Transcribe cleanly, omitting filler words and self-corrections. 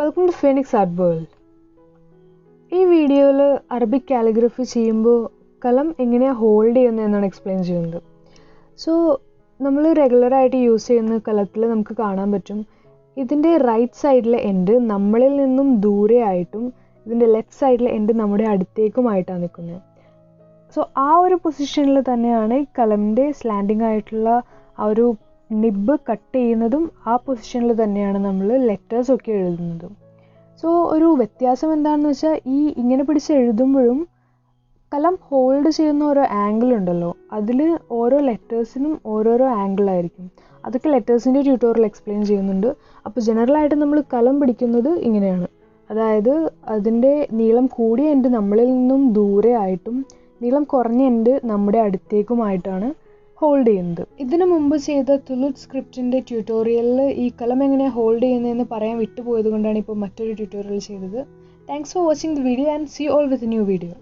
Welcome to Phoenix Art World. ഈ വീഡിയോയിൽ Arabic calligraphy ചെയ്യുമ്പോൾ കലം എങ്ങനെയാണ് ഹോൾഡ് ചെയ്യുന്നത് എന്നാണ് എക്സ്പ്ലെയിൻ ചെയ്യുന്നത്. സോ നമ്മൾ റെഗുലറായിട്ട് യൂസ് ചെയ്യുന്ന കലത്തിൽ നമുക്ക് കാണാൻ പറ്റും ഇതിൻ്റെ റൈറ്റ് സൈഡിലെ എൻഡ് നമ്മളിൽ നിന്നും ദൂരെ ആയിട്ടും ഇതിൻ്റെ ലെഫ്റ്റ് സൈഡിലെ എൻഡ് നമ്മുടെ അടുത്തേക്കുമായിട്ടാണ് നിൽക്കുന്നത്. സോ ആ ഒരു പൊസിഷനിൽ തന്നെയാണ് കലമിൻ്റെ സ്ലാൻഡിങ് ആയിട്ടുള്ള ആ ഒരു നിബ്ബ് കട്ട് ചെയ്യുന്നതും ആ പൊസിഷനിൽ തന്നെയാണ് നമ്മൾ ലെറ്റേഴ്സൊക്കെ എഴുതുന്നതും. സോ ഒരു വ്യത്യാസം എന്താണെന്ന് വെച്ചാൽ ഇങ്ങനെ പിടിച്ച് എഴുതുമ്പോഴും കലം ഹോൾഡ് ചെയ്യുന്ന ഓരോ ആംഗിൾ ഉണ്ടല്ലോ, അതിൽ ഓരോ ലെറ്റേഴ്സിനും ഓരോരോ ആംഗിളായിരിക്കും. അതൊക്കെ ലെറ്റേഴ്സിൻ്റെ ട്യൂട്ടോറിയൽ എക്സ്പ്ലെയിൻ ചെയ്യുന്നുണ്ട്. അപ്പോൾ ജനറലായിട്ട് നമ്മൾ കലം പിടിക്കുന്നത് ഇങ്ങനെയാണ്, അതായത് അതിൻ്റെ നീളം കൂടിയ എൻഡ് നമ്മളിൽ നിന്നും ദൂരെ ആയിട്ടും നീളം കുറഞ്ഞ എൻഡ് നമ്മുടെ അടുത്തേക്കുമായിട്ടാണ് ഹോൾഡ് ചെയ്യുന്നത്. ഇതിനു മുമ്പ് ചെയ്ത തുലുത് സ്ക്രിപ്റ്റിൻ്റെ ട്യൂട്ടോറിയലിൽ ഈ കലം എങ്ങനെയാണ് ഹോൾഡ് ചെയ്യുന്നതെന്ന് പറയാൻ വിട്ടുപോയത് കൊണ്ടാണ് ഇപ്പോൾ മറ്റൊരു ട്യൂട്ടോറിയൽ ചെയ്തത്. Thanks for watching the video and see all with a new video.